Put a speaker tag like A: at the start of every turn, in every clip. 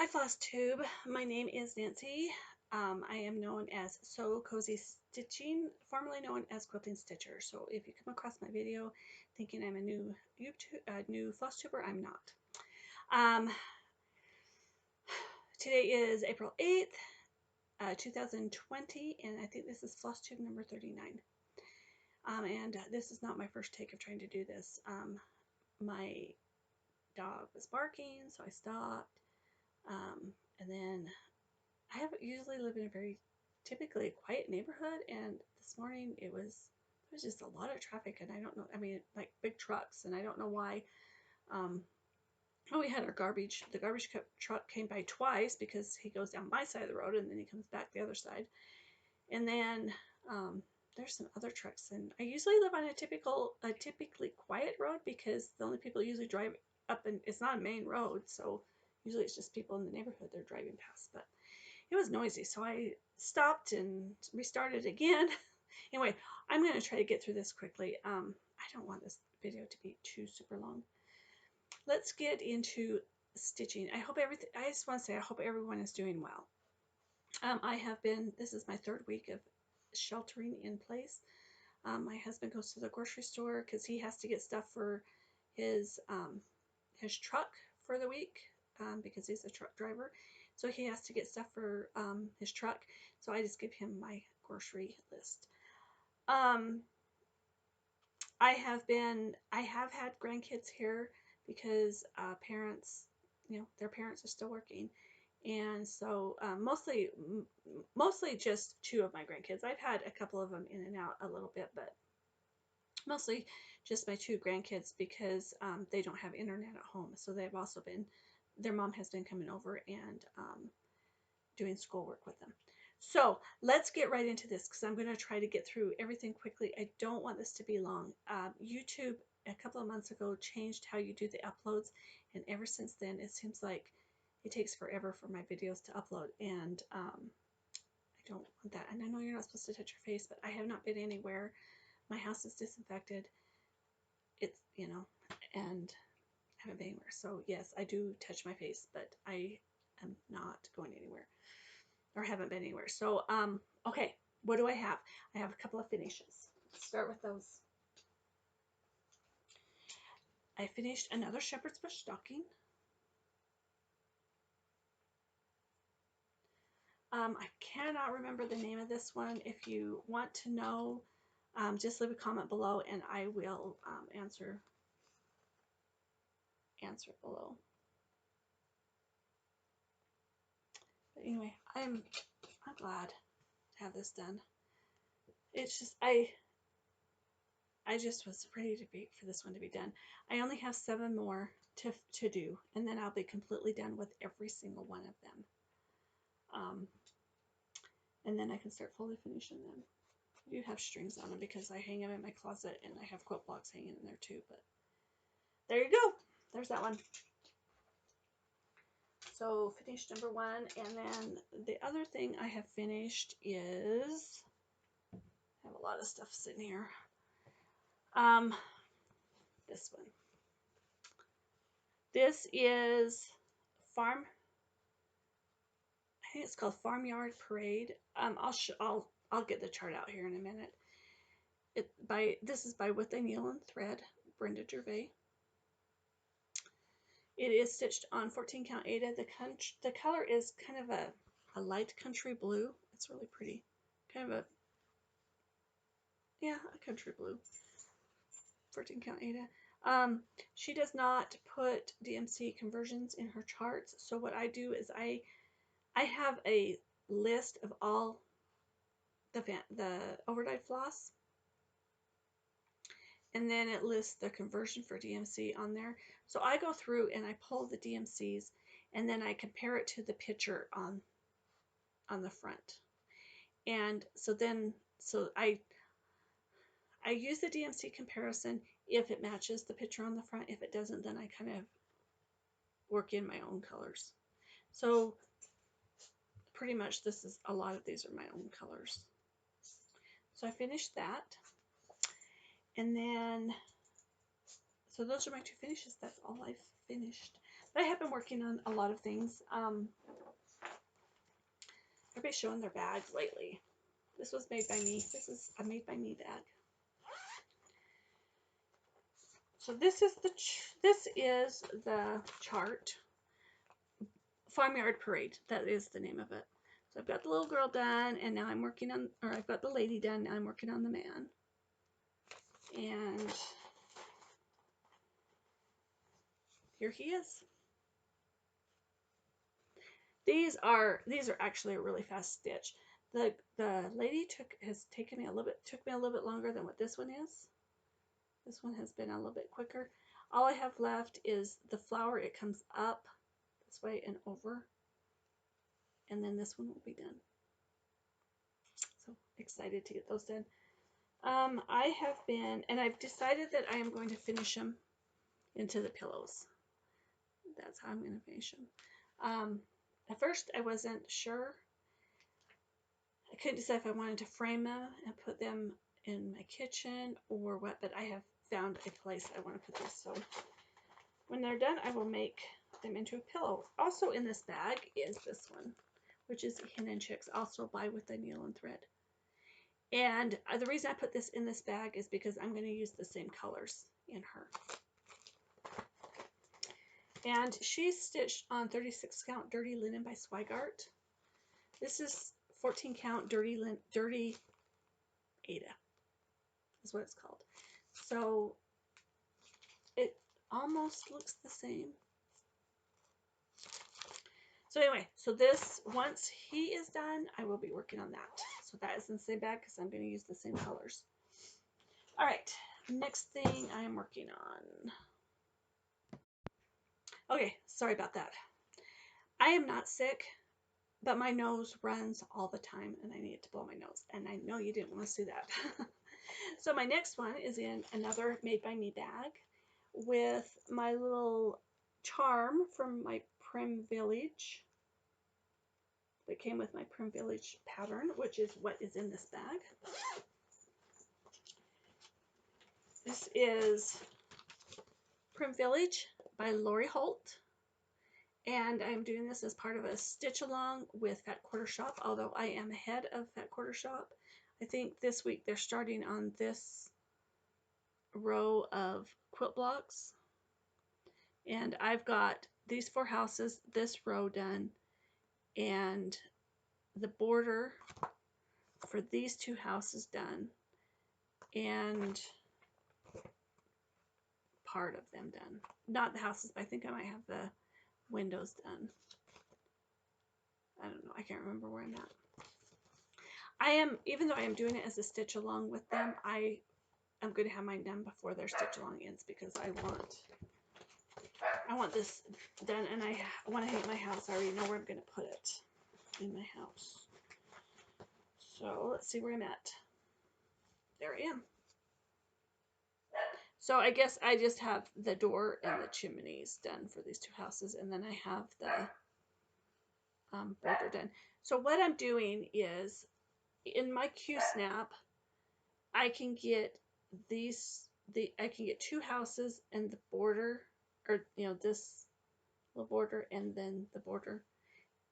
A: Hi Flosstube, my name is Nancy. I am known as So Cozy Stitching, formerly known as QuiltingStitcher. So if you come across my video thinking I'm a new new Flosstuber, I'm not. Today is April 8th, 2020, and I think this is Flosstube number 39. And this is not my first take of trying to do this. My dog was barking, so I stopped. And then I usually live in a very typically quiet neighborhood, and this morning there was just a lot of traffic, and I don't know, I mean, like big trucks, and I don't know why. We had our the garbage truck came by twice because he goes down my side of the road and then he comes back the other side. And then there's some other trucks, and I usually live on a typically quiet road because the only people usually drive up, and it's not a main road, so usually it's just people in the neighborhood they're driving past, but it was noisy, so I stopped and restarted again. Anyway, I'm going to try to get through this quickly. I don't want this video to be too super long. Let's get into stitching. I just want to say I hope everyone is doing well. This is my third week of sheltering in place. My husband goes to the grocery store because he has to get stuff for his truck for the week, because he's a truck driver. So he has to get stuff for his truck. So I just give him my grocery list. I have had grandkids here because parents, their parents are still working. And so mostly just two of my grandkids. I've had a couple of them in and out a little bit, but mostly just my two grandkids because they don't have internet at home. So they've also been, their mom has been coming over and doing schoolwork with them. So let's get right into this because I'm going to try to get through everything quickly. I don't want this to be long. YouTube a couple of months ago changed how you do the uploads, and ever since then it seems like it takes forever for my videos to upload, and I don't want that. And I know you're not supposed to touch your face, but I have not been anywhere. My house is disinfected. It's, and I haven't been anywhere. So yes, I do touch my face, but I am not going anywhere, or haven't been anywhere. So, okay, what do I have? I have a couple of finishes. Let's start with those. I finished another shepherd's bush stocking. I cannot remember the name of this one. If you want to know, just leave a comment below and I will answer below. But anyway, I'm glad to have this done. It's just I just was ready for this one to be done. I only have 7 more to do, and then I'll be completely done with every single one of them. And then I can start fully finishing them. I do have strings on them because I hang them in my closet, and I have quilt blocks hanging in there too. But there you go. There's that one. So finished number 1, and then the other thing I have finished is, I have a lot of stuff sitting here. This one. This is I think it's called Farmyard Parade. I'll get the chart out here in a minute. This is by With a Needle and Thread, Brenda Gervais. It is stitched on 14 count Aida. The color is kind of a light country blue. It's really pretty. Kind of a country blue. 14 count Aida. She does not put DMC conversions in her charts. So what I do is I have a list of all the overdyed floss, and then it lists the conversion for DMC on there. So I go through and I pull the DMCs, and then I compare it to the picture on the front. And so I use the DMC comparison if it matches the picture on the front. If it doesn't, then I kind of work in my own colors. So pretty much a lot of these are my own colors. So I finished that. And then, so those are my 2 finishes. That's all I've finished. I have been working on a lot of things. Everybody's showing their bags lately. This was made by me. This is a made by me bag. So this is the chart. Farmyard Parade. That is the name of it. So I've got the little girl done, and now I'm working on, or I've got the lady done. Now I'm working on the man. And here he is. These are actually a really fast stitch. The lady took me a little bit longer than what this one is. This one has been a little bit quicker. All I have left is the flower. It comes up this way and over, and then this one will be done. So excited to get those done. I have been, and I've decided that I am going to finish them into the pillows. That's how I'm going to finish them. At first, I wasn't sure. I couldn't decide if I wanted to frame them and put them in my kitchen or what, but I have found a place I want to put this. So when they're done, I will make them into a pillow. Also in this bag is this one, which is Hen and Chicks, also buy with the needle and thread. And the reason I put this in this bag is because I'm going to use the same colors in her. And she's stitched on 36 count Dirty Linen by Swigart. This is 14 count Dirty Ada is what it's called. So it almost looks the same. So anyway, so this, once he is done, I will be working on that. So that is in the same bag because I'm going to use the same colors. All right, next thing I am working on. Okay, sorry about that. I am not sick, but my nose runs all the time and I need to blow my nose. And I know you didn't want to see that. So my next one is in another Made by Me bag with my little charm from my Prim Village. It came with my Prim Village pattern, which is what is in this bag. This is Prim Village by Lori Holt. And I'm doing this as part of a stitch along with Fat Quarter Shop, although I am ahead of Fat Quarter Shop. I think this week they're starting on this row of quilt blocks. And I've got these 4 houses, this row done, and the border for these 2 houses done, and part of them done. Not the houses, but I think I might have the windows done. I don't know. I can't remember where I'm at. I am, even though I am doing it as a stitch along with them, I am going to have mine done before their stitch along ends because I want this done, and I want to hang my house. I already know where I'm going to put it in my house. So let's see where I'm at. There I am. So I guess I just have the door and the chimneys done for these 2 houses, and then I have the border done. So what I'm doing is, in my Q-snap, I can get I can get 2 houses and the border, or this little border and then the border,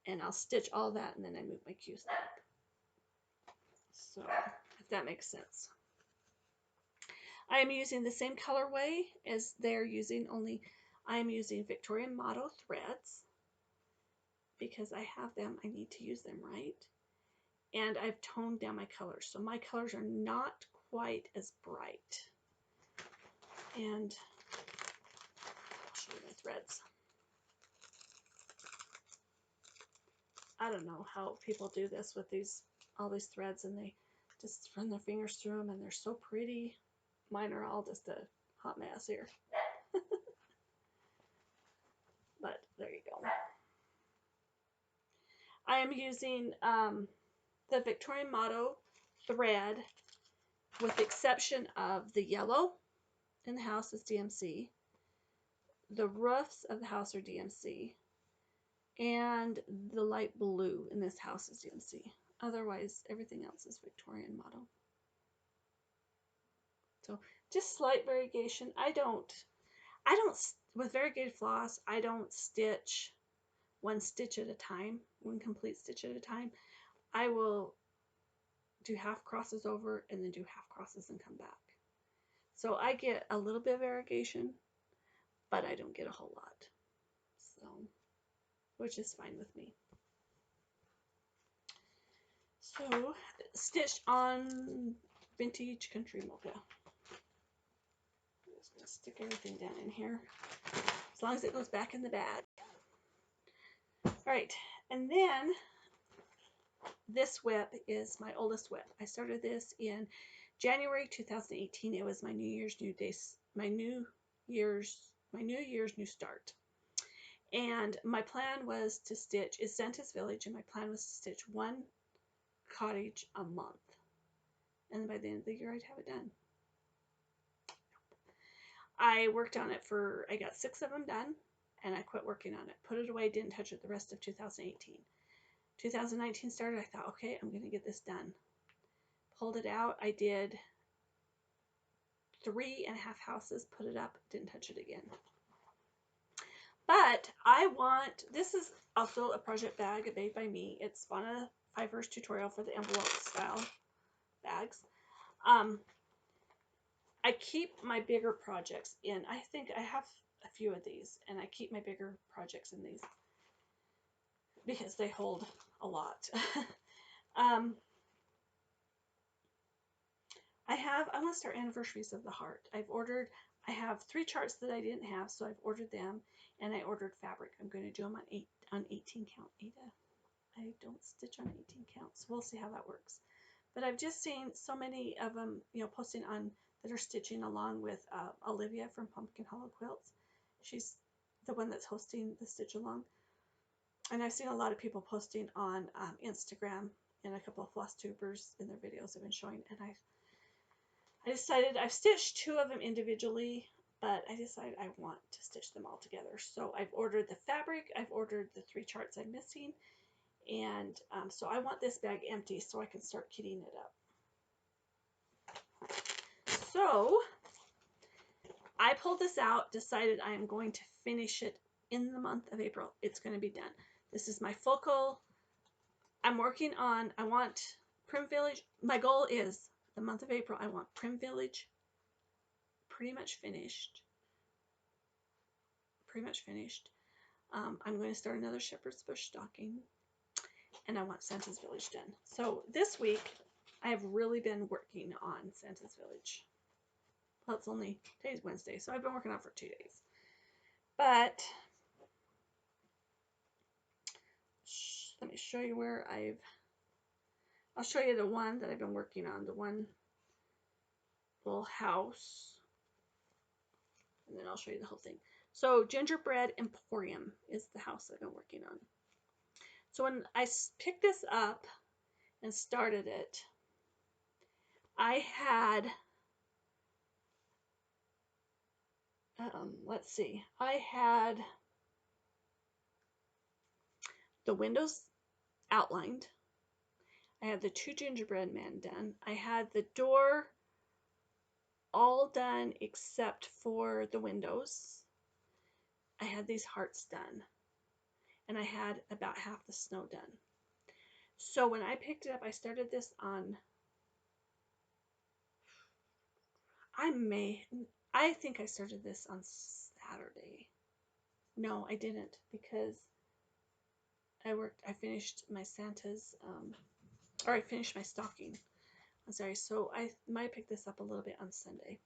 A: and I'll stitch all that and then I move my Q-snap. So if that makes sense. I am using the same colorway as they're using, only I'm using Victorian Motto threads because I have them. I need to use them right. And I've toned down my colors. So my colors are not quite as bright. And I'll show you my threads. I don't know how people do this with all these threads, and they just run their fingers through them and they're so pretty. Mine are all just a hot mess here. But there you go. I am using the Victorian Motto thread, with the exception of the yellow in the house is DMC. The roofs of the house are DMC. And the light blue in this house is DMC. Otherwise, everything else is Victorian Motto. So just slight variegation. I don't with variegated floss, I don't stitch one stitch at a time, one complete stitch at a time. I will do half crosses over and then do half crosses and come back. So I get a little bit of variegation, but I don't get a whole lot. So, which is fine with me. So, stitched on vintage country mocha. I'm just going to stick everything down in here, as long as it goes back in the bag. Alright, and then this whip is my oldest whip. I started this in January 2018. It was my New Year's new start. And my plan was to stitch, it's Santa's Village, and my plan was to stitch one cottage a month. And by the end of the year, I'd have it done. I worked on it I got 6 of them done, and I quit working on it. Put it away, didn't touch it the rest of 2018. 2019 started, I thought, okay, I'm going to get this done. Pulled it out, I did 3.5 houses, put it up, didn't touch it again. But this is also a project bag made by me. It's on a Fiverr's tutorial for the envelope style bags. I keep my bigger projects in. I think I have a few of these, and I keep my bigger projects in these because they hold a lot. I want to start Anniversaries of the Heart. I have 3 charts that I didn't have, so I've ordered them, and I ordered fabric. I'm going to do them on 18 count. Ada, I don't stitch on 18 count, so we'll see how that works. But I've just seen so many of them, posting on that are stitching along with Olivia from Pumpkin Hollow Quilts. She's the one that's hosting the stitch along. And I've seen a lot of people posting on Instagram, and a couple of Flosstubers in their videos have been showing. And I decided, I've stitched 2 of them individually, but I decided I want to stitch them all together. So I've ordered the fabric, I've ordered the 3 charts I'm missing, and so I want this bag empty so I can start kitting it up. So I pulled this out, decided I am going to finish it in the month of April. It's going to be done. This is my focal. I'm working on, I want Prim Village. My goal is the month of April, I want Prim Village pretty much finished. I'm going to start another Shepherd's Bush stocking, and I want Santa's Village done. So this week, I have really been working on Santa's Village. Well, today's Wednesday, so I've been working on it for 2 days. But let me show you where I'll show you the one that I've been working on, the one little house, and then I'll show you the whole thing. So Gingerbread Emporium is the house I've been working on. So when I picked this up and started it, I had, let's see, I had the windows outlined. I had the 2 gingerbread men done. I had the door all done except for the windows. I had these hearts done, and I had about half the snow done. So when I picked it up, I started this on, I think I started this on Saturday. No, I didn't, because I finished my Santa's, or I finished my stocking. I'm sorry, so I might pick this up a little bit on Sunday.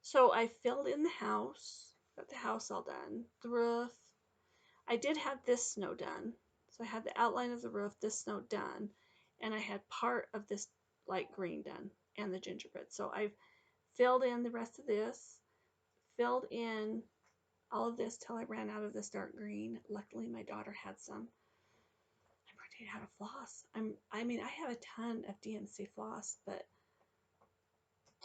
A: So I filled in the house, got the house all done, the roof. I did have this snow done. So I had the outline of the roof, this snow done, and I had part of this light green done, and the gingerbread. So I've filled in the rest of this, filled in all of this till I ran out of this dark green. Luckily, my daughter had some. I'm running out of floss. I mean, I have a ton of DMC floss, but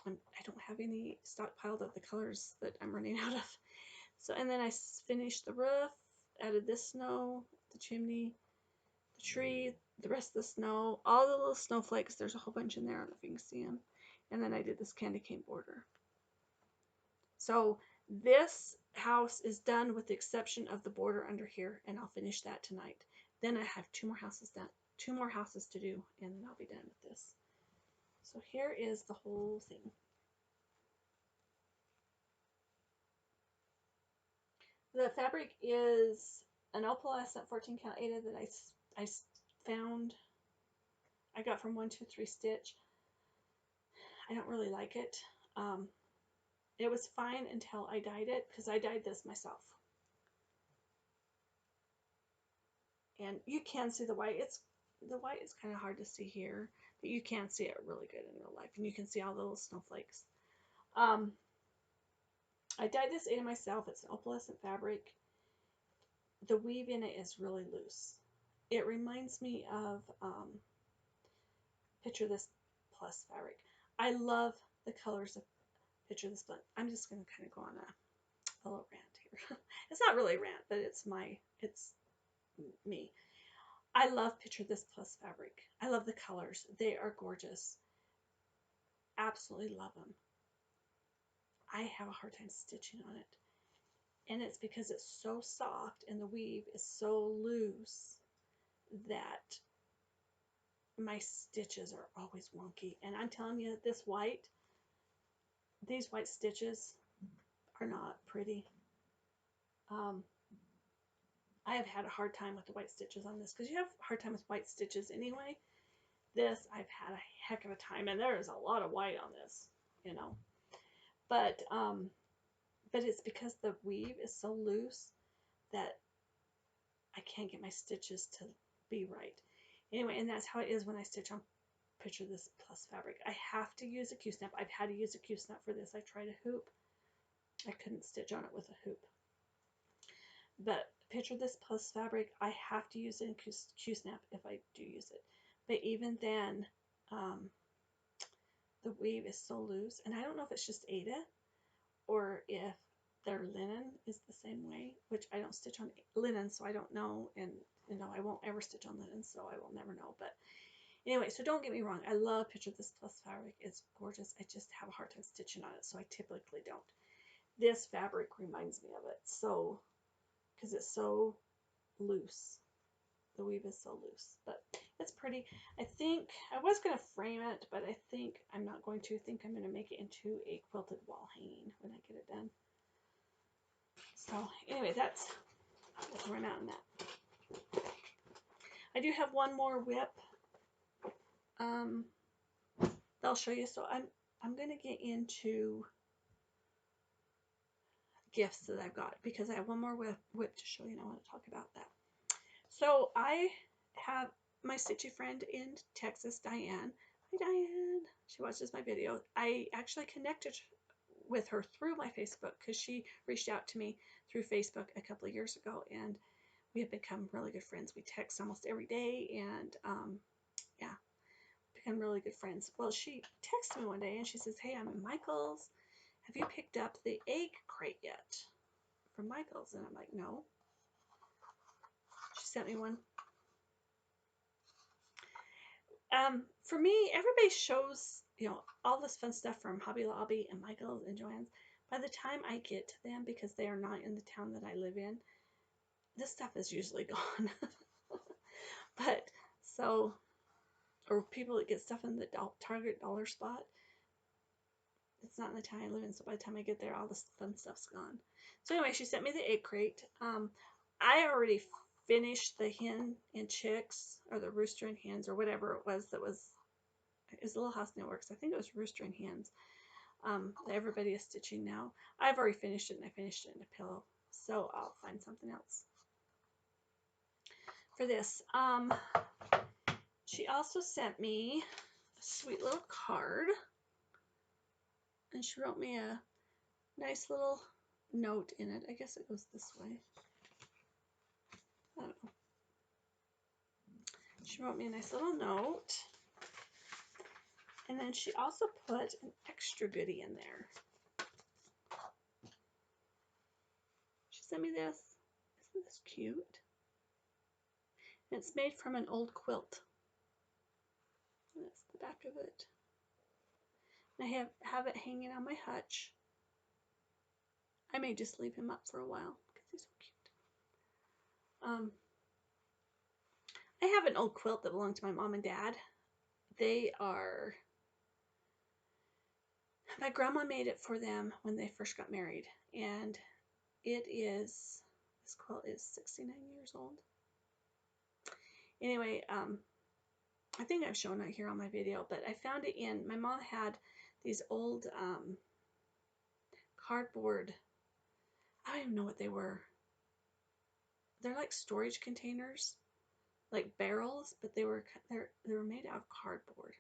A: I don't have any stockpiled of the colors that I'm running out of. So, and then I finished the roof, added this snow, the chimney, the tree, the rest of the snow, all the little snowflakes. There's a whole bunch in there. I don't know if you can see them. And then I did this candy cane border. So This house is done with the exception of the border under here, and I'll finish that tonight. Then I have 2 more houses done, 2 more houses to do, and then I'll be done with this. So here is the whole thing. The fabric is an opalescent 14 count Aida that I found. I got from 123 Stitch. I don't really like it. It was fine until I dyed it, because I dyed this myself. And you can see the white. The white is kind of hard to see here, but you can see it really good in real life, and you can see all the little snowflakes. I dyed this Aida myself. It's an opalescent fabric. The weave in it is really loose. It reminds me of Picture This Plus fabric. I love the colors of Picture This Plus. I'm just going to kind of go on a little rant here. It's not really a rant, but it's me. I love Picture This Plus fabric. I love the colors. They are gorgeous. Absolutely love them. I have a hard time stitching on it. And it's because it's so soft and the weave is so loose that my stitches are always wonky. And I'm telling you, these white stitches are not pretty. I have had a hard time with the white stitches on this, because you have a hard time with white stitches anyway. This, I've had a heck of a time, and there is a lot of white on this, you know. But it's because the weave is so loose that I can't get my stitches to be right. Anyway, and that's how it is when I stitch on Picture This Plus fabric. I have to use a Q-snap. I've had to use a Q-snap for this. I tried a hoop. I couldn't stitch on it with a hoop. But Picture This Plus fabric, I have to use it in Q-snap if I do use it. But even then, the weave is so loose, and I don't know if it's just Aida or if their linen is the same way, which I don't stitch on linen, so I don't know, and you know, I won't ever stitch on linen, so I will never know. But anyway, so don't get me wrong, I love Picture This Plus fabric. It's gorgeous. I just have a hard time stitching on it, so I typically don't. This fabric reminds me of it, so because it's so loose. The weave is so loose, but it's pretty. I think I was going to frame it, but I think I'm not going to. I think I'm going to make it into a quilted wall hanging when I get it done. So anyway, that's where I'm at on that. I do have one more whip. I'll show you. So I'm going to get into gifts that I've got, because I have one more whip to show you, and I want to talk about that. So I have my stitchy friend in Texas, Diane. Hi, Diane. She watches my video. I actually connected with her through my Facebook, because she reached out to me through Facebook a couple of years ago, and we have become really good friends. We text almost every day, and yeah, become really good friends. Well, she texted me one day, and she says, hey, I'm in Michael's. Have you picked up the egg crate yet from Michael's? And I'm like, no. She sent me one. For me, everybody shows, you know, all this fun stuff from Hobby Lobby and Michael's and Joann's. By the time I get to them, because they are not in the town that I live in, this stuff is usually gone. But so, or people that get stuff in the Target dollar spot, it's not in the town I live in. So by the time I get there, all this fun stuff's gone. So anyway, she sent me the egg crate. I already finished the hen and chicks, or the rooster and hens, or whatever it was that was. It was Little House Networks. I think it was Rooster and Hens. Everybody is stitching now. I've already finished it, and I finished it in a pillow. So I'll find something else for this. She also sent me a sweet little card. And she wrote me a nice little note in it. I guess it goes this way. I don't know. She wrote me a nice little note. And then she also put an extra goodie in there. She sent me this. Isn't this cute? And it's made from an old quilt. And that's the back of it. And I have it hanging on my hutch. I may just leave him up for a while because he's so cute. I have an old quilt that belonged to my mom and dad. My grandma made it for them when they first got married, and this quilt is 69 years old. Anyway, I think I've shown it here on my video, but I found it my mom had these old cardboard, I don't even know what they were. They're like storage containers, like barrels, but they were made out of cardboard.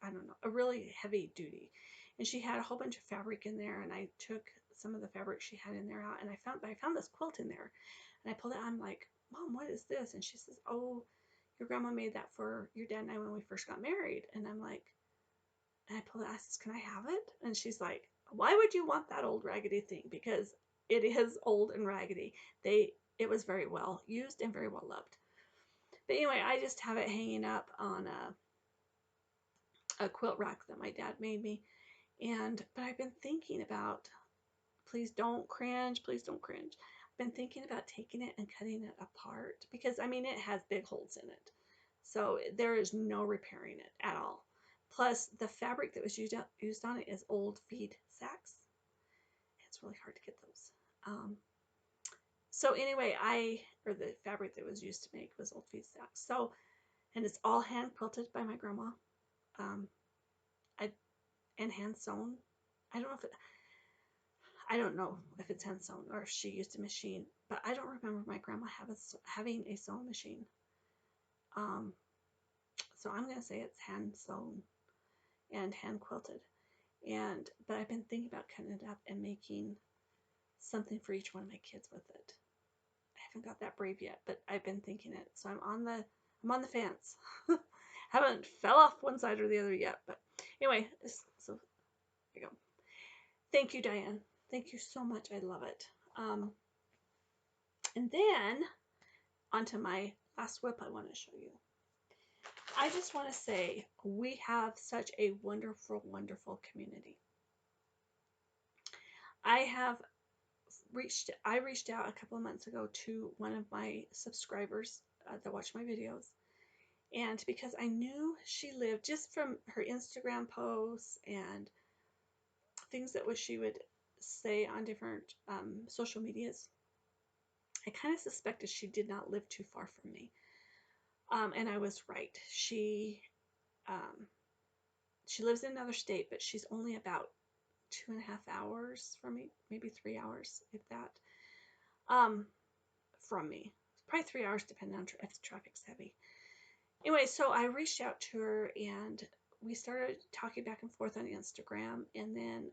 A: I don't know, a really heavy duty. And she had a whole bunch of fabric in there, and I took some of the fabric she had in there out, and I found this quilt in there, and I pulled it out. I'm like, Mom, what is this? And she says, oh, your grandma made that for your dad and I when we first got married. And I'm like, and I pulled it out. I says, can I have it? And she's like, why would you want that old raggedy thing? Because it is old and raggedy. It was very well used and very well loved. But anyway, I just have it hanging up on a quilt rack that my dad made me. But I've been thinking about, please don't cringe, please don't cringe. I've been thinking about taking it and cutting it apart because, I mean, it has big holes in it. So there is no repairing it at all. Plus, the fabric that was used on it is old feed sacks. It's really hard to get those. So anyway, the fabric that was used to make was old feed sacks. So, and it's all hand quilted by my grandma. And hand sewn. I don't know if it's hand sewn or if she used a machine, but I don't remember my grandma having a sewing machine. So I'm gonna say it's hand sewn and hand quilted. But I've been thinking about cutting it up and making something for each one of my kids with it. I haven't got that brave yet, but I've been thinking it. So I'm on the fence. Haven't fell off one side or the other yet, but anyway, so there you go. Thank you, Diane. Thank you so much. I love it. And then onto my last whip I want to show you. I just want to say we have such a wonderful, wonderful community. I reached out a couple of months ago to one of my subscribers that watch my videos, and because I knew she lived just from her Instagram posts and things that she would say on different social medias, I kind of suspected she did not live too far from me. And I was right. She lives in another state, but she's only about 2.5 hours from me, maybe 3 hours, if that, from me. Probably 3 hours, depending on if the traffic's heavy. Anyway, so I reached out to her, and we started talking back and forth on Instagram, and then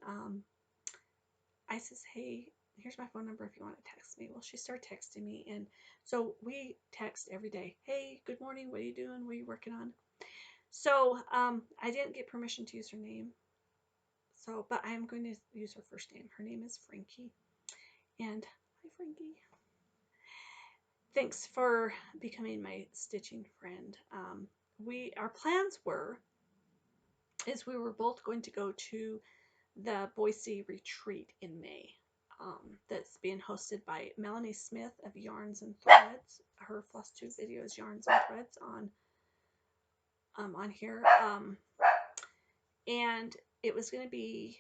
A: I says, hey, here's my phone number if you want to text me. Well, she started texting me, and so we text every day. Hey, good morning, what are you doing? What are you working on? So I didn't get permission to use her name, but I'm going to use her first name. Her name is Frankie, and hi, Frankie. Thanks for becoming my stitching friend. Our plans were we were both going to go to the Boise retreat in May. That's being hosted by Melanie Smith of Yarns and Threads. Her Flosstube video is Yarns and Threads on here. And it was going to be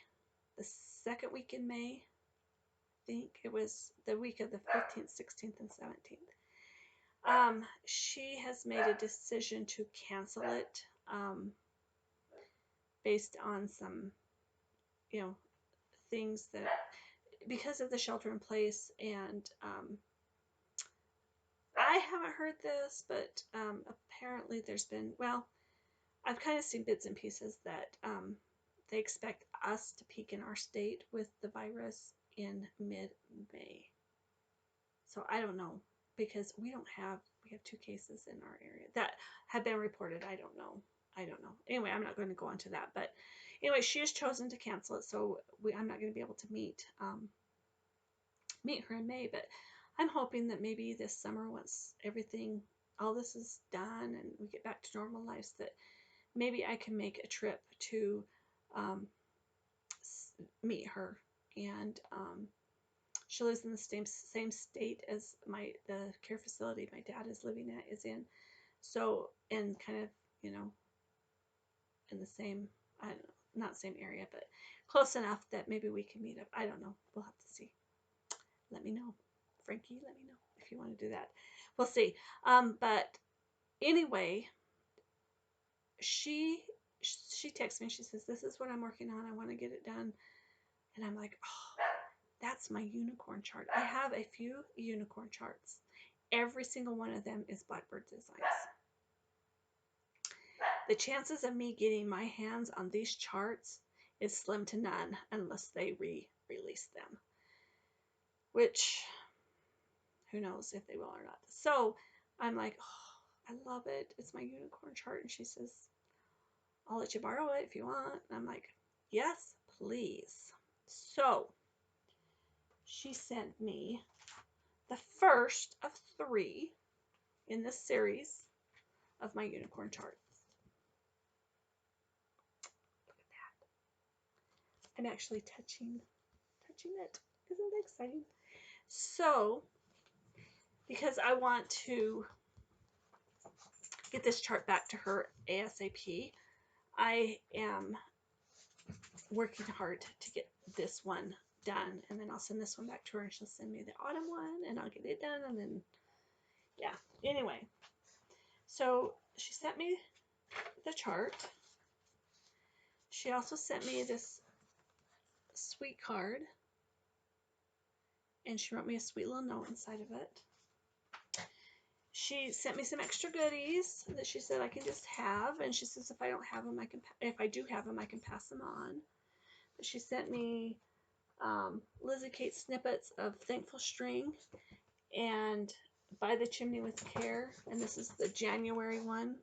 A: the second week in May. I think it was the week of the 15th, 16th, and 17th. She has made a decision to cancel it based on some, things that, because of the shelter in place, and I haven't heard this, but apparently there's been, I've kind of seen bits and pieces that they expect us to peak in our state with the virus in mid-May. So I don't know, because we have 2 cases in our area that have been reported. I don't know. Anyway, I'm not going to go into that, but anyway, she has chosen to cancel it, so I'm not going to be able to meet her in May, but I'm hoping that maybe this summer, once all this is done and we get back to normal lives, that maybe I can make a trip to meet her and She lives in the same state as the care facility my dad is living at is in. So, and kind of, you know, in the same, I don't know, not same area, but close enough that maybe we can meet up. I don't know. We'll have to see. Let me know. Frankie, let me know if you want to do that. We'll see. But anyway, she texts me. She says, "This is what I'm working on. I want to get it done." And I'm like, "Oh, that's my unicorn chart." I have a few unicorn charts. Every single one of them is Blackbird designs. The chances of me getting my hands on these charts is slim to none unless they re-release them, which who knows if they will or not. So I'm like, "Oh, I love it. It's my unicorn chart." And she says, "I'll let you borrow it if you want." And I'm like, "Yes, please." So she sent me the first of 3 in this series of my unicorn charts. Look at that. I'm actually touching it. Isn't that exciting? So, because I want to get this chart back to her ASAP, I am working hard to get this one done, and then I'll send this one back to her and she'll send me the autumn one and I'll get it done, and then yeah. Anyway, so she sent me the chart. She also sent me this sweet card, and she wrote me a sweet little note inside of it. She sent me some extra goodies that she said I can just have, and she says if I don't have them, if I do have them, I can pass them on. But she sent me Lizzie Kate snippets of Thankful String and By the Chimney with Care, and this is the January one.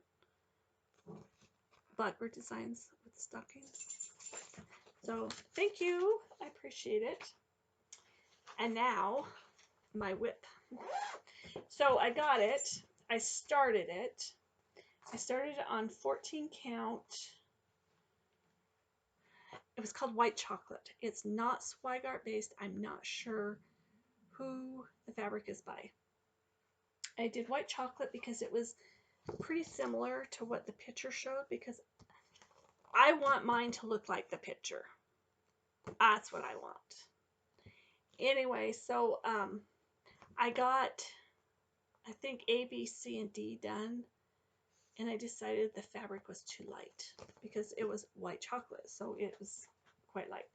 A: Blackbird designs with stockings. So thank you, I appreciate it. And now my whip. So I got it. I started it. I started it on 14 count. It was called White Chocolate. It's not Swigart based. I'm not sure who the fabric is by. I did White Chocolate because it was pretty similar to what the picture showed, because I want mine to look like the picture. That's what I want. Anyway, so I got, I think, A, B, C, and D done, and I decided the fabric was too light because it was white chocolate, so it was quite light.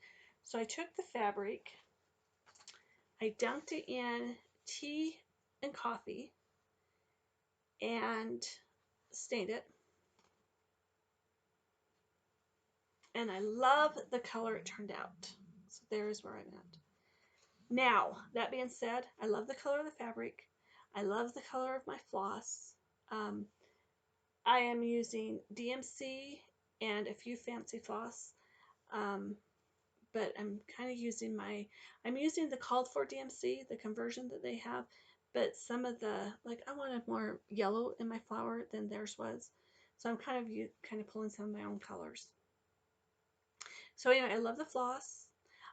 A: So I took the fabric, I dunked it in tea and coffee, and stained it. And I love the color it turned out. So there's where I'm at. Now, that being said, I love the color of the fabric. I love the color of my floss. I am using DMC and a few fancy floss, but I'm kind of using I'm using the called for DMC, the conversion that they have, but some of the, like, I wanted more yellow in my flower than theirs was, so I'm kind of pulling some of my own colors. So anyway, I love the floss,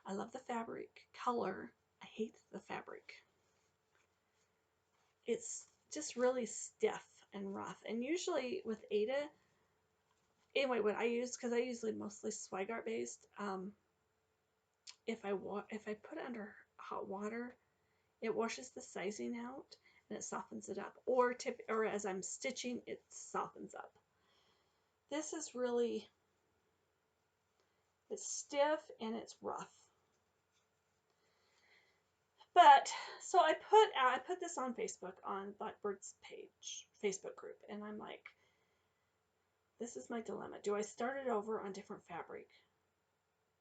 A: I love the fabric color, I hate the fabric. It's just really stiff and rough, and usually with Ada, anyway, what I use, because I usually mostly Swigart based, if I put it under hot water, it washes the sizing out and it softens it up, or as I'm stitching, it softens up. This is really, it's stiff and it's rough. But so I put this on Facebook, on Blackbird's page, Facebook group, and I'm like, this is my dilemma. Do I start it over on different fabric?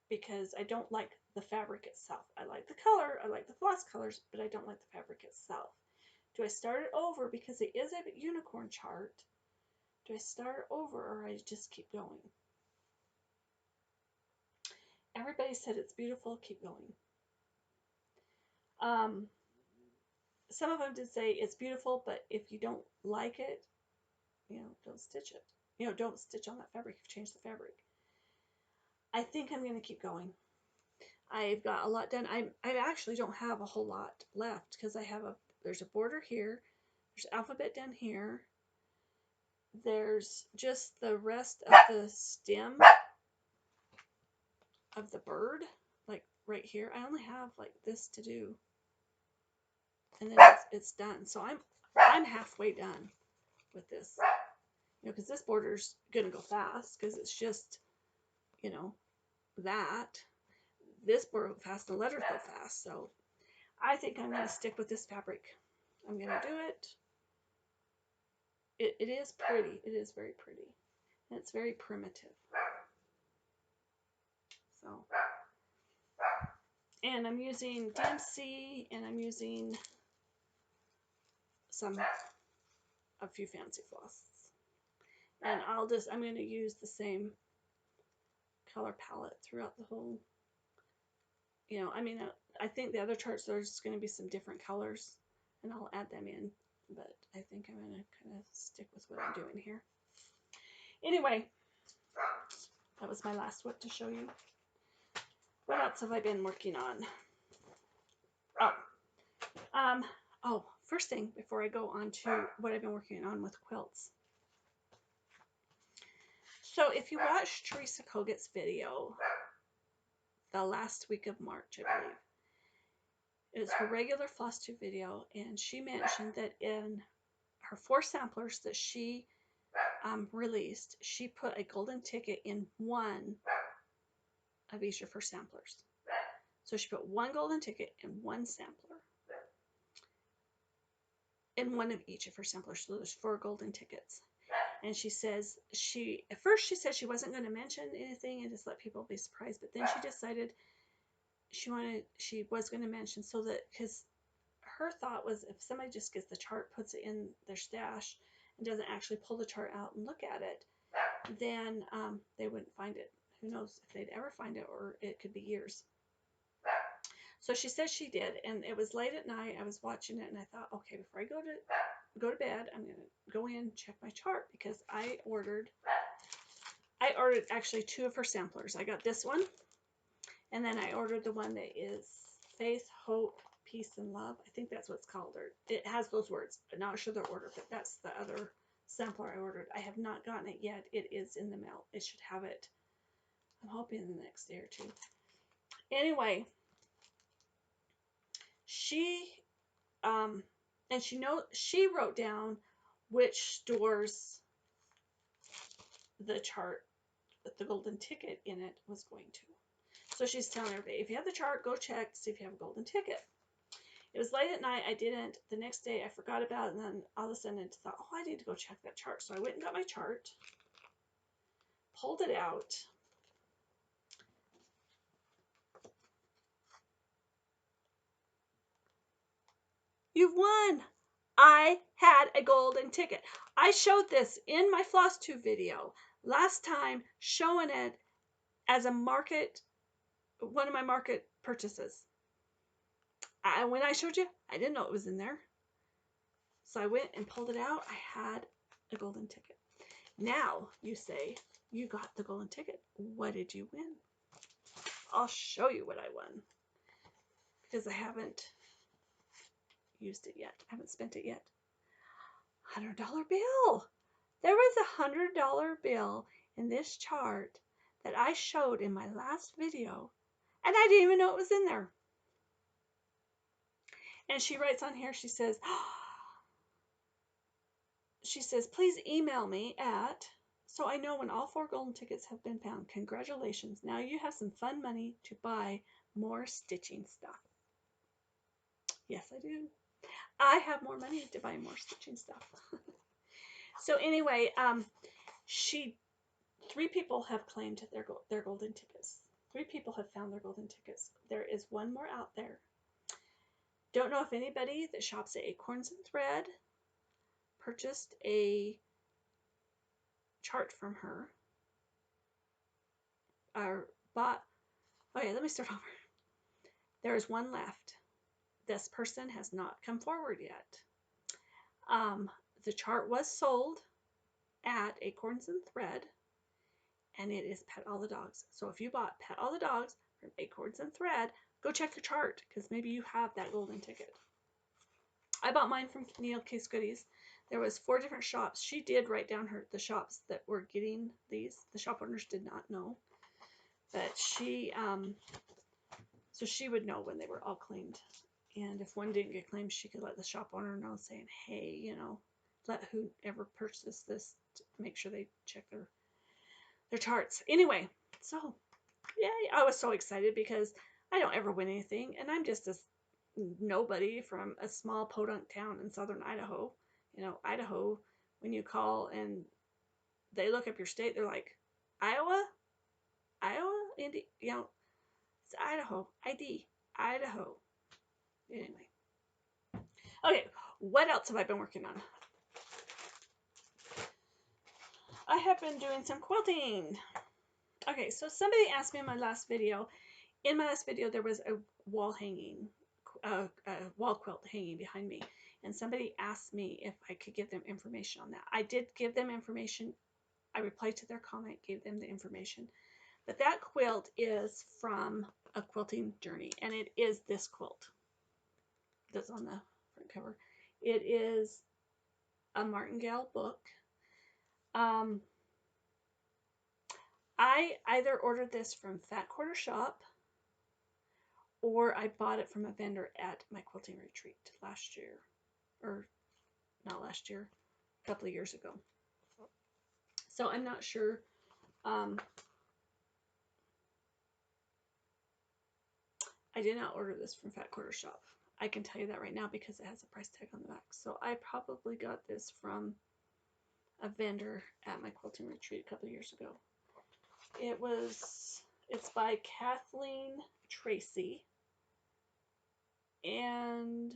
A: Because I don't like the fabric itself. I like the color, I like the floss colors, but I don't like the fabric itself. Do I start it over because it is a unicorn chart? Do I start it over, or I just keep going? Everybody said it's beautiful, keep going. Some of them did say it's beautiful, but if you don't like it, don't stitch it. Don't stitch on that fabric if you change the fabric. I think I'm going to keep going. I've got a lot done. I actually don't have a whole lot left because there's a border here, there's alphabet down here, there's just the rest of the stem of the bird, like right here. I only have like this to do, and then it's done. So I'm halfway done with this, because this border's gonna go fast because it's just, you know, that. This border go fast, the letters go fast. So I think I'm gonna stick with this fabric. I'm gonna do it. It is pretty. It is very pretty. And it's very primitive. So, and I'm using DMC, and I'm using a few fancy floss. And I'm going to use the same color palette throughout the whole, I think the other charts, there's going to be some different colors, and I'll add them in, but I think I'm going to kind of stick with what I'm doing here. Anyway, that was my last whip to show you. What else have I been working on? First thing, before I go on to what I've been working on with quilts. So if you watched Teresa Koget's video the last week of March, I believe, it was her regular Flosstube video, and she mentioned that in her 4 samplers that she released, she put a golden ticket in one of each of her samplers. So she put 1 golden ticket in 1 sampler, in one of each of her samplers. So there's 4 golden tickets. And she says at first she said she wasn't going to mention anything and just let people be surprised, but then she decided she was going to mention, so that, because her thought was, if somebody just gets the chart, puts it in their stash, and doesn't actually pull the chart out and look at it, then they wouldn't find it. Who knows if they'd ever find it, or it could be years. So she said she did, and it was late at night. I was watching it, and I thought, okay, before I go to bed, I'm going to go in and check my chart, because I ordered actually 2 of her samplers. I got this one, and then I ordered the one that is Faith, Hope, Peace, and Love. I think that's what it's called, or it has those words. I'm not sure the order, but that's the other sampler I ordered. I have not gotten it yet. It is in the mail. It should have it, I'm hoping, in the next day or 2. Anyway, she wrote down which stores the chart with the golden ticket in it was going to. So she's telling everybody, if you have the chart, go check to see if you have a golden ticket. It was late at night. I didn't. The next day, I forgot about it, and then all of a sudden I thought, oh, I need to go check that chart. So I went and got my chart, pulled it out. You've won! I had a golden ticket. I showed this in my Flosstube video last time, showing it as one of my market purchases. When I showed you, I didn't know it was in there. So I went and pulled it out. I had a golden ticket. Now you say you got the golden ticket. What did you win? I'll show you what I won, because I haven't used it yet. I haven't spent it yet. $100 bill. There was a $100 bill in this chart that I showed in my last video, and I didn't even know it was in there. And she writes on here, she says, please email me at, so I know when all 4 golden tickets have been found. Congratulations. Now you have some fun money to buy more stitching stuff. Yes, I do. I have more money to buy more stitching stuff. So anyway, 3 people have claimed their golden tickets. 3 people have found their golden tickets. There is 1 more out there. Don't know if anybody that shops at Acorns and Thread purchased a chart from her, or bought. Okay, let me start over. There is 1 left. This person has not come forward yet. The chart was sold at Acorns and Thread, and it is Pet All the Dogs. So if you bought Pet All the Dogs Acorns and Thread, go check your chart because maybe you have that golden ticket. I bought mine from Neil Case Goodies. There was 4 different shops. She did write down the shops that were getting these. The shop owners did not know, but she so she would know when they were all claimed. And if one didn't get claimed, she could let the shop owner know, saying, hey, you know, let whoever purchased this make sure they check their charts. Anyway, so yay, I was so excited because I don't ever win anything, and I'm just a nobody from a small podunk town in southern Idaho. You know, Idaho, when you call and they look up your state, they're like, Iowa? Indy? You know, it's Idaho. Idaho. Anyway. Okay, what else have I been working on? I have been doing some quilting. Okay, so somebody asked me in my last video. In my last video, there was a wall quilt hanging behind me, and somebody asked me if I could give them information on that. I did give them information. I replied to their comment, gave them the information. But that quilt is from a Quilting Journey, and it is this quilt that's on the front cover. It is a martingale book. I either ordered this from Fat Quarter Shop or I bought it from a vendor at my quilting retreat last year, or not last year, a couple of years ago. So I'm not sure. I did not order this from Fat Quarter Shop. I can tell you that right now because it has a price tag on the back. So I probably got this from a vendor at my quilting retreat a couple of years ago. It's by Kathleen Tracy, and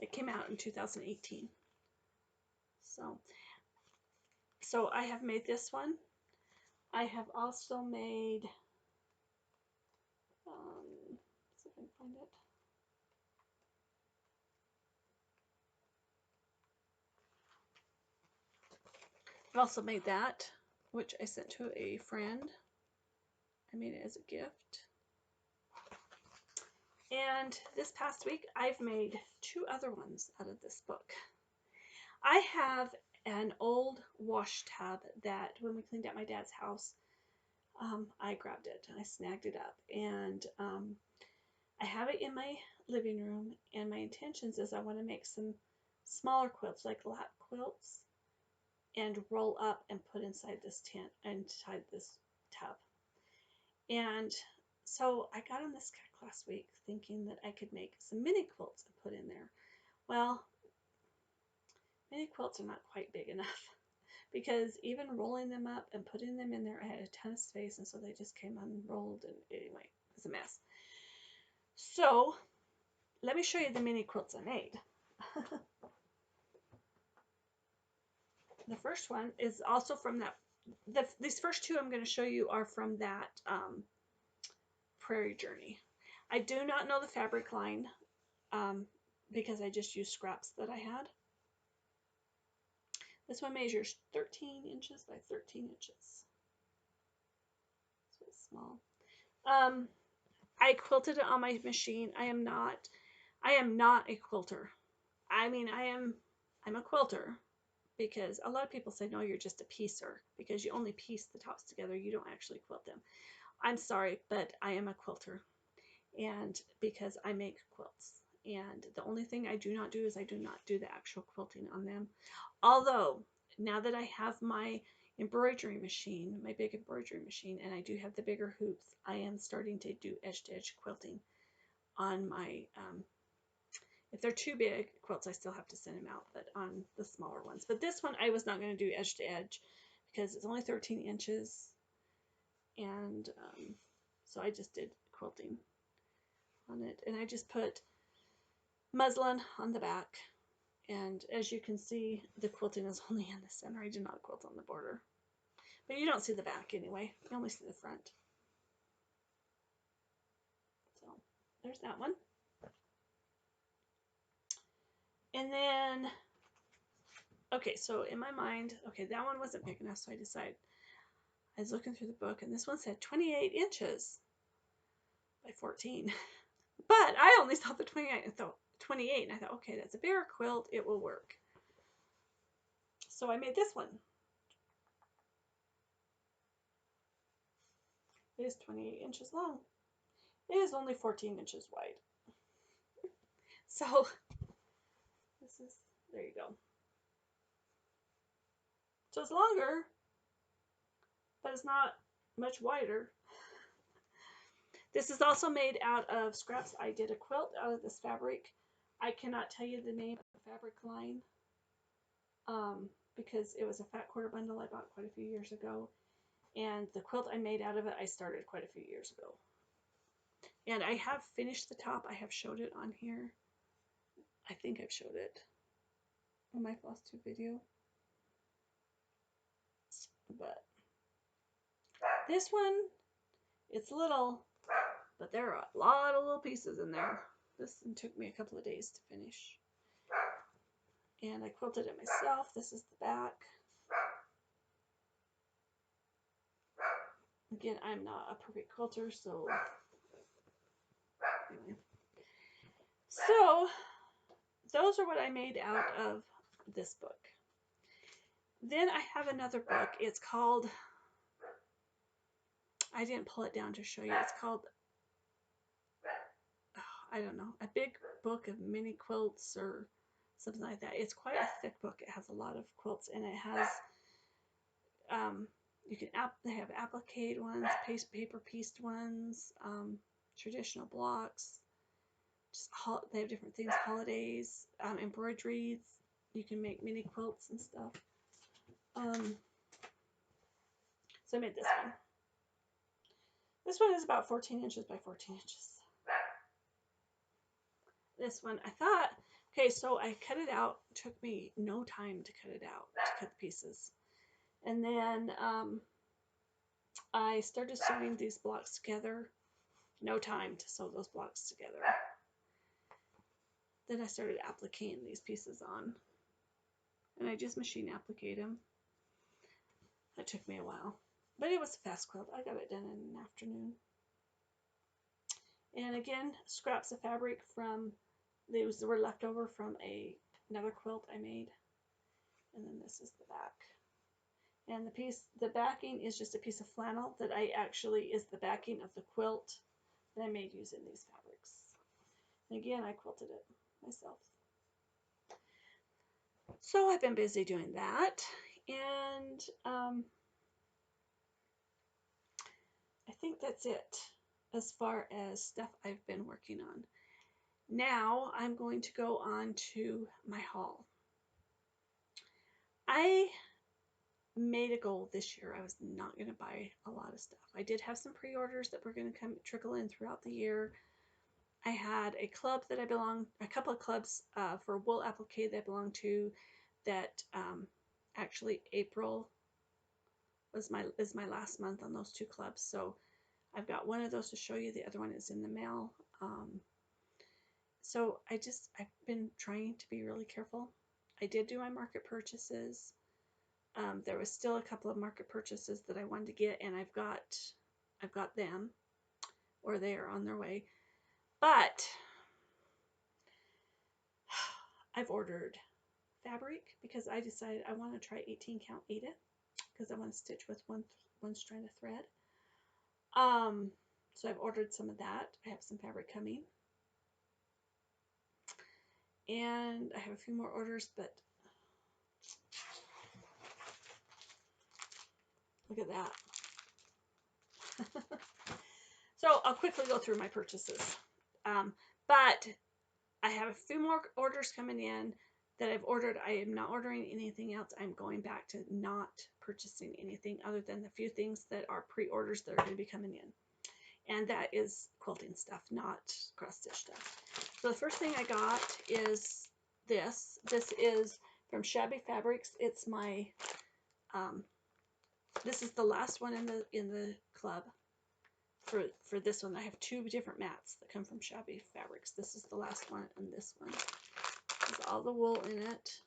A: it came out in 2018. So I have made this one. I have also made, see if I can find it. I've also made that, which I sent to a friend. I made it as a gift. And this past week, I've made 2 other ones out of this book. I have an old wash tub that when we cleaned out my dad's house, I grabbed it and I snagged it up. And I have it in my living room, and my intentions is I want to make some smaller quilts, like lap quilts, and roll up and put inside this tent, inside this tub. And so I got on this kick last week thinking that I could make some mini quilts and put in there. Well, mini quilts are not quite big enough because even rolling them up and putting them in there, I had a ton of space, and so they just came unrolled, and anyway, it was a mess. So let me show you the mini quilts I made. The first one is also from that, these first 2 I'm going to show you are from that Prairie Journey. I do not know the fabric line because I just used scraps that I had. This one measures 13 inches by 13 inches. So it's small. I quilted it on my machine. I am not a quilter. I mean, I'm a quilter, because a lot of people say, no, you're just a piecer because you only piece the tops together. You don't actually quilt them. I'm sorry, but I am a quilter, and because I make quilts. And the only thing I do not do is I do not do the actual quilting on them. Although, now that I have my embroidery machine, my big embroidery machine, and I do have the bigger hoops, I am starting to do edge-to-edge quilting on my, if they're too big quilts, I still have to send them out, but on the smaller ones. But this one, I was not going to do edge-to-edge because it's only 13 inches, and so I just did quilting on it. And I just put muslin on the back, and as you can see, the quilting is only in the center. I did not quilt on the border, but you don't see the back anyway. You only see the front. So there's that one. And then, okay, so in my mind, okay, that one wasn't big enough, so I decided I was looking through the book, and this one said 28 inches by 14. But I only saw the 28 and I thought, okay, that's a bigger quilt. It will work. So I made this one. It is 28 inches long. It is only 14 inches wide. So there you go. So it's longer, but it's not much wider. This is also made out of scraps. I did a quilt out of this fabric. I cannot tell you the name of the fabric line because it was a fat quarter bundle I bought quite a few years ago. And the quilt I made out of it, I started quite a few years ago. And I have finished the top. I have showed it on here. I think I've showed it on my Flosstube video. But this one, it's little, but there are a lot of little pieces in there. This one took me a couple of days to finish. And I quilted it myself. This is the back. Again, I'm not a perfect quilter, so anyway. So those are what I made out of this book. Then I have another book. It's called, I didn't pull it down to show you. It's called, I don't know, A Big Book of Mini Quilts or something like that. It's quite a thick book. It has a lot of quilts and it has, they have applique ones, paper pieced ones, traditional blocks. They have different things, holidays, embroideries. You can make mini quilts and stuff. So I made this one. This one is about 14 inches by 14 inches. This one, I thought, okay, so I cut it out. It took me no time to cut it out, to cut the pieces. And then I started sewing these blocks together. No time to sew those blocks together. Then I started appliquing these pieces on. And I just machine appliqued them. That took me a while. But it was a fast quilt. I got it done in an afternoon. And again, scraps of fabric from, these were left over from another quilt I made. And then this is the back. And the backing is just a piece of flannel that is the backing of the quilt that I made using these fabrics. And again, I quilted it myself. So I've been busy doing that. And I think that's it as far as stuff I've been working on. Now I'm going to go on to my haul. I made a goal this year. I was not going to buy a lot of stuff. I did have some pre-orders that were going to trickle in throughout the year. I had a club that a couple of clubs for wool applique that I belong to that actually April is my last month on those two clubs. So I've got one of those to show you. The other one is in the mail. So I've been trying to be really careful. I did do my market purchases. There was still a couple of market purchases that I wanted to get, and I've got them, or they are on their way. But I've ordered fabric because I decided I want to try 18 count Aida because I want to stitch with one strand of thread. So I've ordered some of that. I have some fabric coming. And I have a few more orders, but look at that. So I'll quickly go through my purchases. But I have a few more orders coming in that I've ordered. I am not ordering anything else. I'm going back to not purchasing anything other than the few things that are pre-orders that are going to be coming in. And that is quilting stuff, not cross-stitch stuff. So the first thing I got is this. This is from Shabby Fabrics. It's my, this is the last one in the club. For this one, I have two different mats that come from Shabby Fabrics. This is the last one, and this one has all the wool in it.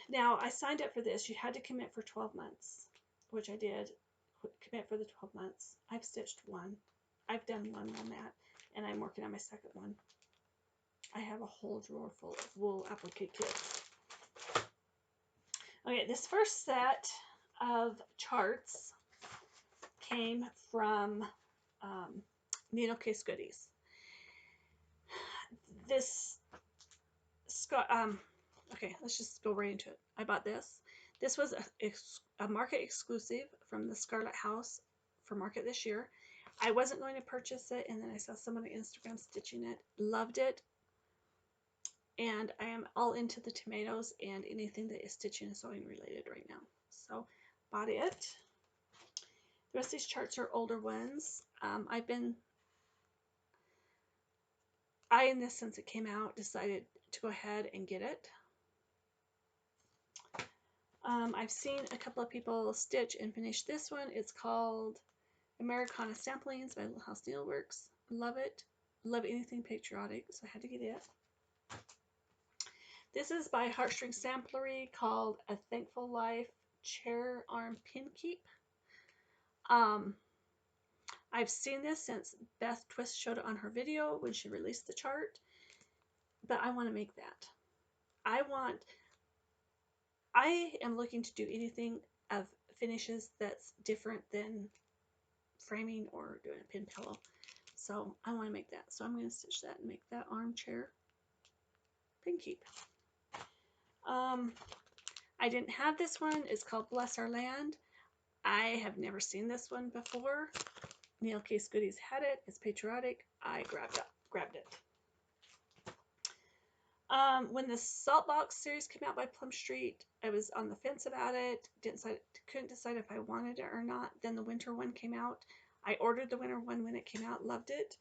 A: Now, I signed up for this. You had to commit for 12 months. which I did, commit for the 12 months. I've stitched one. I've done one on that, and I'm working on my second one. I have a whole drawer full of wool applique kits. Okay, this first set of charts came from Needle Case Goodies. This, okay, let's just go right into it. I bought this. This was a market exclusive from the Scarlet House for market this year. I wasn't going to purchase it, and then I saw someone on Instagram stitching it. Loved it. And I am all into the tomatoes and anything that is stitching and sewing related right now. So, bought it. The rest of these charts are older ones. I've been eyeing this since it came out, decided to go ahead and get it. I've seen a couple of people stitch and finish this one. It's called Americana Samplings by Little House Needleworks. Love it. Love anything patriotic, so I had to get it. This is by Heartstring Samplery called A Thankful Life Chair Arm Pin Keep. I've seen this since Beth Twist showed it on her video when she released the chart, but I want to make that. I am looking to do anything of finishes that's different than framing or doing a pin pillow. So I want to make that. So I'm going to stitch that and make that armchair pin keep. I didn't have this one. It's called Bless Our Land. I have never seen this one before. Needle Case Goodies had it. It's patriotic. I grabbed it. When the Salt Box series came out by Plum Street, I was on the fence about it. Couldn't decide if I wanted it or not. Then the winter one came out. I ordered the winter one when it came out. Loved it.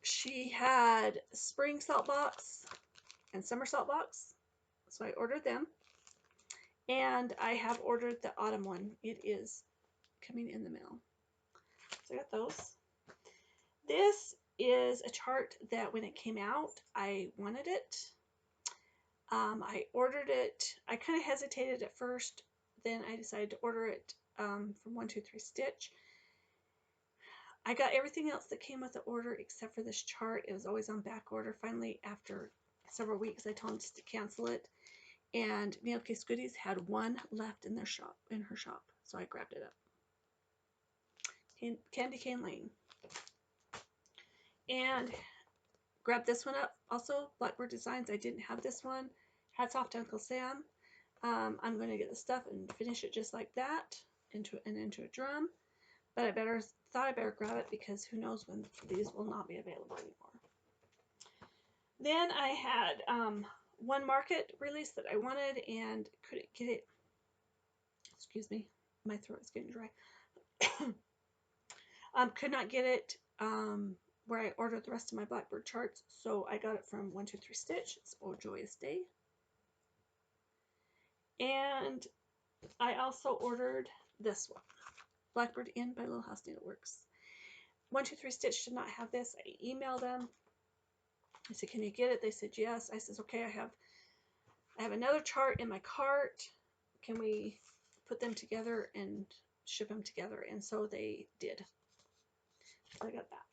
A: She had spring Salt Box and summer Salt Box, so I ordered them. And I have ordered the autumn one. It is coming in the mail. So I got those. This is a chart that when it came out, I wanted it. I ordered it. I kind of hesitated at first. Then I decided to order it from 123 Stitch. I got everything else that came with the order except for this chart. It was always on back order. Finally, after several weeks, I told them to cancel it. And Needle Case Goodies had one left in her shop, so I grabbed it up. Candy Cane Lane. And grabbed this one up. Also, Blackbird Designs. I didn't have this one. Hats off to Uncle Sam. I'm going to get the stuff and finish it just like that into a drum. But I thought I better grab it because who knows when these will not be available anymore. Then I had one market release that I wanted and couldn't get it. Excuse me, my throat is getting dry. Could not get it where I ordered the rest of my Blackbird charts, so I got it from 123 Stitch. It's Oh Joyous Day. And I also ordered this one, Blackbird Inn by Little House Needleworks. 123 Stitch did not have this. I emailed them. I said, "Can you get it?" They said yes. I said, "Okay, I have another chart in my cart. Can we put them together and ship them together?" And so they did. So I got that.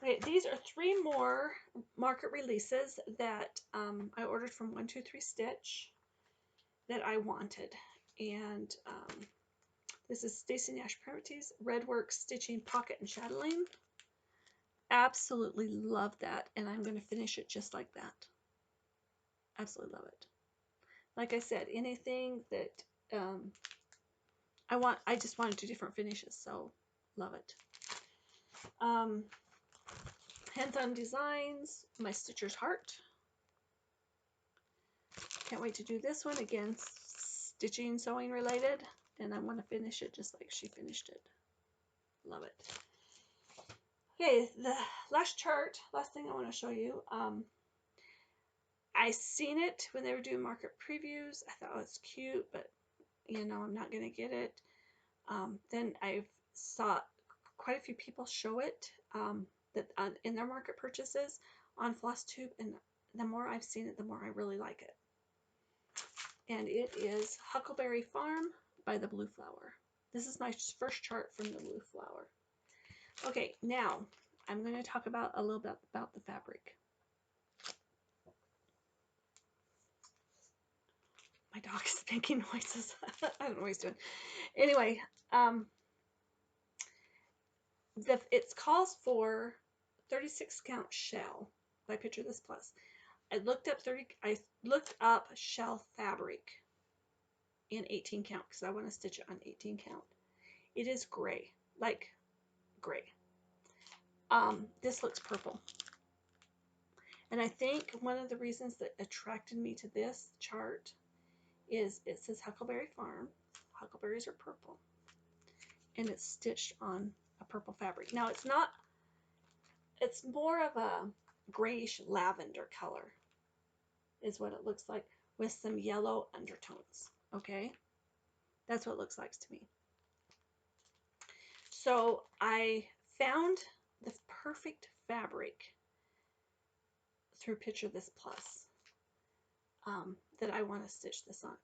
A: Okay, these are 3 more market releases that I ordered from 123 Stitch that I wanted. And this is Stacy Nash Primitives Redwork Stitching Pocket and Chatelaine. Absolutely love that, and I'm going to finish it just like that. Absolutely love it. Like I said, anything that I just want to do different finishes, so love it. Hands-on Designs, My Stitcher's Heart. Can't wait to do this one. Again, stitching, sewing related, and I want to finish it just like she finished it. Love it. Okay, the last thing I want to show you. I seen it when they were doing market previews. I thought it was cute, but you know, I'm not going to get it. Then I saw quite a few people show it in their market purchases on Flosstube, and the more I've seen it, the more I really like it. And it is Huckleberry Farm by the blue flower. This is my first chart from the blue flower. Okay, now I'm going to talk about a little bit about the fabric. My dog is making noises. I don't know what he's doing. Anyway, it calls for 36 count shell by Picture This Plus. I looked up shell fabric in 18 count because I want to stitch it on 18 count. It is gray, like gray. This looks purple. And I think one of the reasons that attracted me to this chart is it says Huckleberry Farm. Huckleberries are purple. And it's stitched on a purple fabric. Now it's not, it's more of a grayish lavender color is what it looks like with some yellow undertones. Okay? That's what it looks like to me. So I found the perfect fabric through Picture This Plus that I want to stitch this on.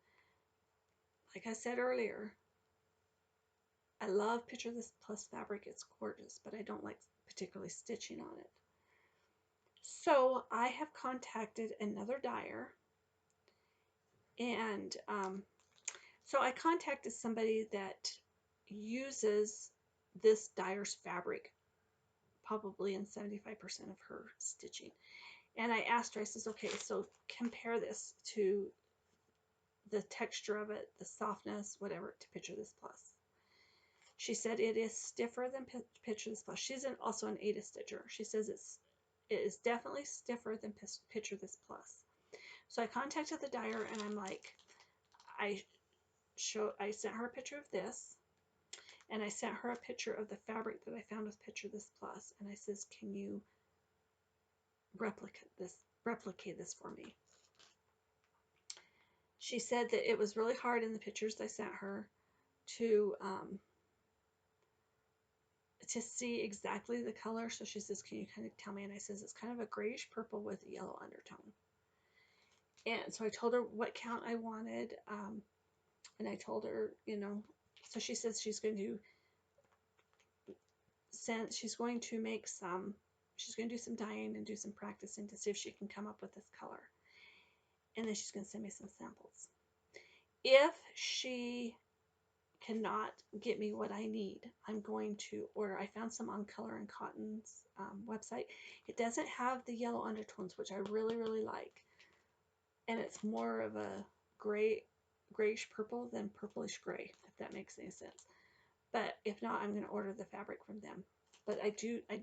A: Like I said earlier, I love Picture This Plus fabric. It's gorgeous, but I don't like particularly stitching on it. So I have contacted another dyer, and so I contacted somebody that uses this dyer's fabric probably in 75% of her stitching. And I asked her, I says, okay, so compare this to the texture of it, the softness, whatever, to Picture This Plus. She said it is stiffer than Picture This Plus. She's also an Ada stitcher. She says it is definitely stiffer than Picture This Plus. So I contacted the dyer and I'm like, I sent her a picture of this, and I sent her a picture of the fabric that I found with Picture This Plus, and I says, can you replicate this for me? She said that it was really hard in the pictures I sent her to see exactly the color. So she says, can you kind of tell me? And I says, it's kind of a grayish purple with a yellow undertone. And so I told her what count I wanted, and I told her, you know, so she says she's going to make some, she's going to do some dyeing and do some practicing to see if she can come up with this color. And then she's going to send me some samples. If she cannot get me what I need, I'm going to order. I found some on Color and Cotton's website. It doesn't have the yellow undertones, which I really, really like. And it's more of a grayish purple than purplish gray, if that makes any sense. But if not, I'm going to order the fabric from them. But I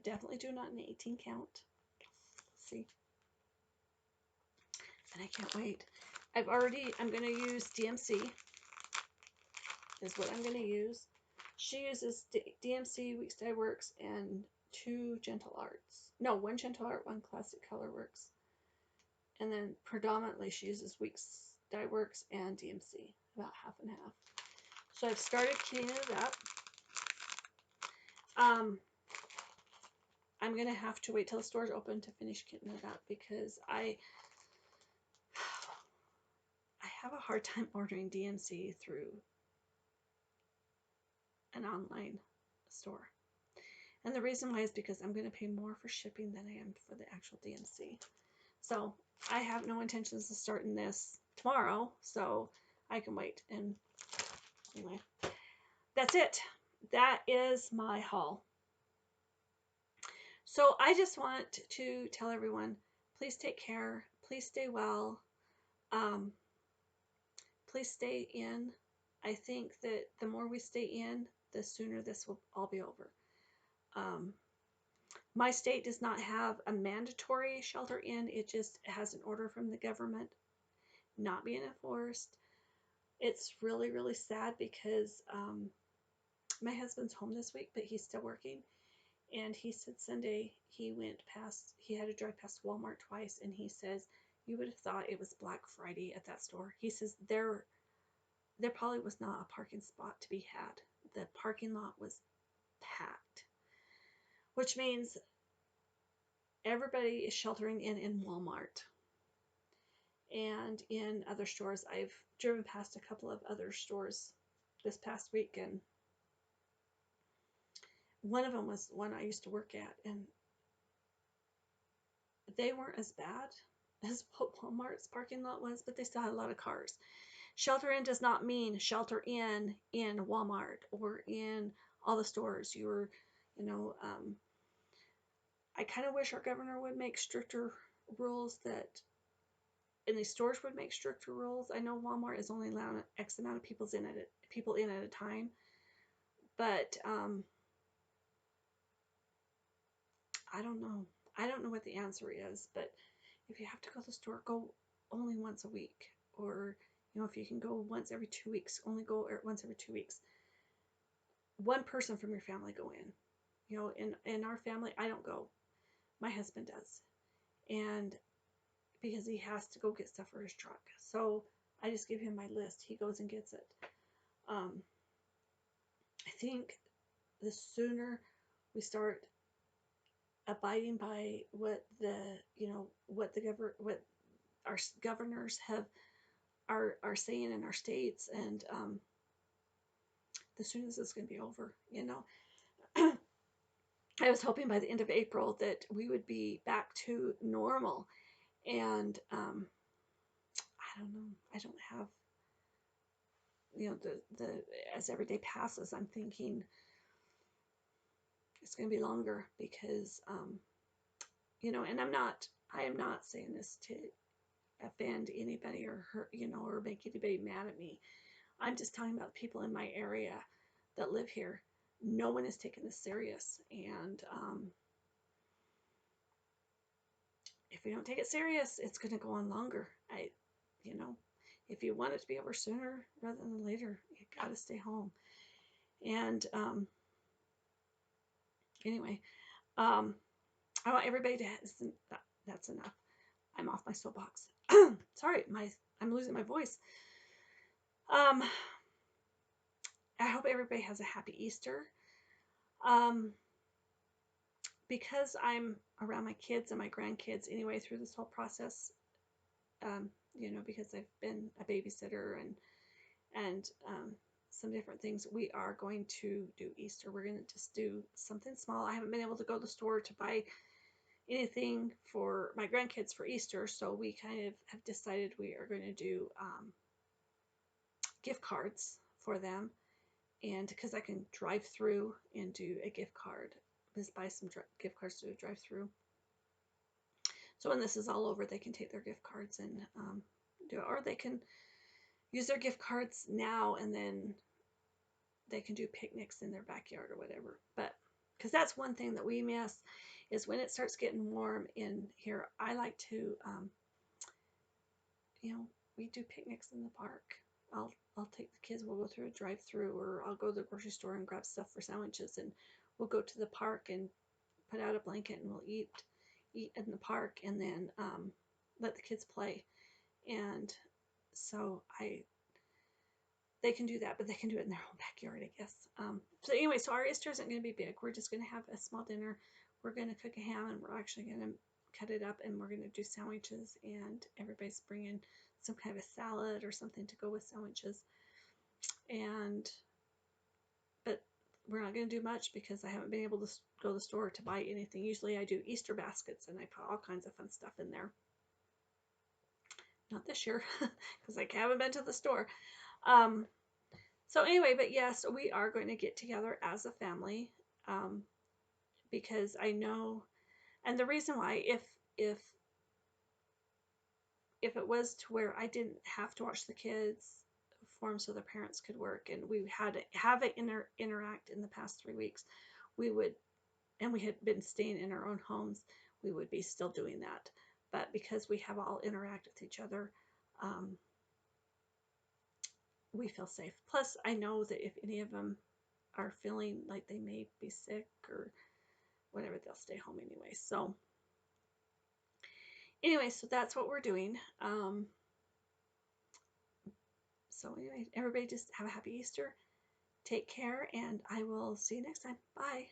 A: definitely do not an 18 count. Let's see. And I can't wait. I'm going to use DMC is what I'm going to use. She uses DMC, Weeks Dye Works, and 2 Gentle Arts. No, 1 Gentle Art, 1 Classic Color Works. And then predominantly she uses Weeks Dye Works and DMC, about half and half. So I've started kitting it up. I'm going to have to wait till the store's open to finish kitting it up because I have a hard time ordering DMC through an online store. And the reason why is because I'm going to pay more for shipping than I am for the actual DMC. So I have no intentions of starting this tomorrow, so I can wait. And anyway, that's it. That is my haul. So I just want to tell everyone, please take care. Please stay well. Please stay in. I think that the more we stay in, the sooner this will all be over. My state does not have a mandatory shelter in. It just has an order from the government not being enforced. It's really, really sad because my husband's home this week, but he's still working. And he said Sunday he had to drive past Walmart twice, and he says, you would have thought it was Black Friday at that store. He says there probably was not a parking spot to be had. The parking lot was packed, which means everybody is sheltering in Walmart and in other stores. I've driven past a couple of other stores this past week, and one of them was one I used to work at, and they weren't as bad as what Walmart's parking lot was, but they still had a lot of cars. Shelter in does not mean shelter in Walmart or in all the stores. You know, I kind of wish our governor would make stricter rules, that and these stores would make stricter rules. I know Walmart is only allowing X amount of people in at a time, but I don't know. I don't know what the answer is, but if you have to go to the store, go only once a week, or if you can go once every 2 weeks, only go once every 2 weeks. One person from your family go in. In our family, I don't go. My husband does, and because he has to go get stuff for his truck, so I just give him my list. He goes and gets it. I think the sooner we start abiding by what our governors are saying in our states, and the sooner this is going to be over. I was hoping by the end of April that we would be back to normal, and I don't know. I don't have the as every day passes, I'm thinking it's going to be longer because and I am not saying this to offend anybody or hurt or make anybody mad at me. I'm just talking about people in my area that live here. No one is taking this serious, and if we don't take it serious, it's going to go on longer. If you want it to be over sooner rather than later, you got to stay home. And anyway, I want everybody to that's enough. I'm off my soapbox. Sorry, I'm losing my voice. I hope everybody has a happy Easter. Because I'm around my kids and my grandkids anyway through this whole process, because I've been a babysitter and some different things, we are going to do Easter. We're going to just do something small. I haven't been able to go to the store to buy anything for my grandkids for Easter, so we kind of have decided we are going to do gift cards for them, and because I can drive through and do a gift card, just buy some gift cards to drive through. So when this is all over, they can take their gift cards and do it, or they can use their gift cards now and then they can do picnics in their backyard or whatever. But because that's one thing that we miss is when it starts getting warm in here, I like to, we do picnics in the park. I'll take the kids, we'll go through a drive-through, or I'll go to the grocery store and grab stuff for sandwiches, and we'll go to the park and put out a blanket and we'll eat in the park, and then let the kids play. And so they can do that, but they can do it in their own backyard, I guess. So anyway, so our Easter isn't going to be big. We're just going to have a small dinner. We're going to cook a ham, and we're actually going to cut it up, and we're going to do sandwiches, and everybody's bringing some kind of a salad or something to go with sandwiches. But we're not going to do much because I haven't been able to go to the store to buy anything. Usually I do Easter baskets, and I put all kinds of fun stuff in there. Not this year because I haven't been to the store. So anyway, but yes, we are going to get together as a family, because I know, and the reason why, if it was to where I didn't have to watch the kids for them so their parents could work, and we had to have it interact in the past 3 weeks, we would, and we had been staying in our own homes, we would be still doing that. But because we have all interact with each other, we feel safe. Plus, I know that if any of them are feeling like they may be sick or whatever, they'll stay home anyway. So anyway, so that's what we're doing. So anyway, everybody just have a happy Easter. Take care, and I will see you next time. Bye.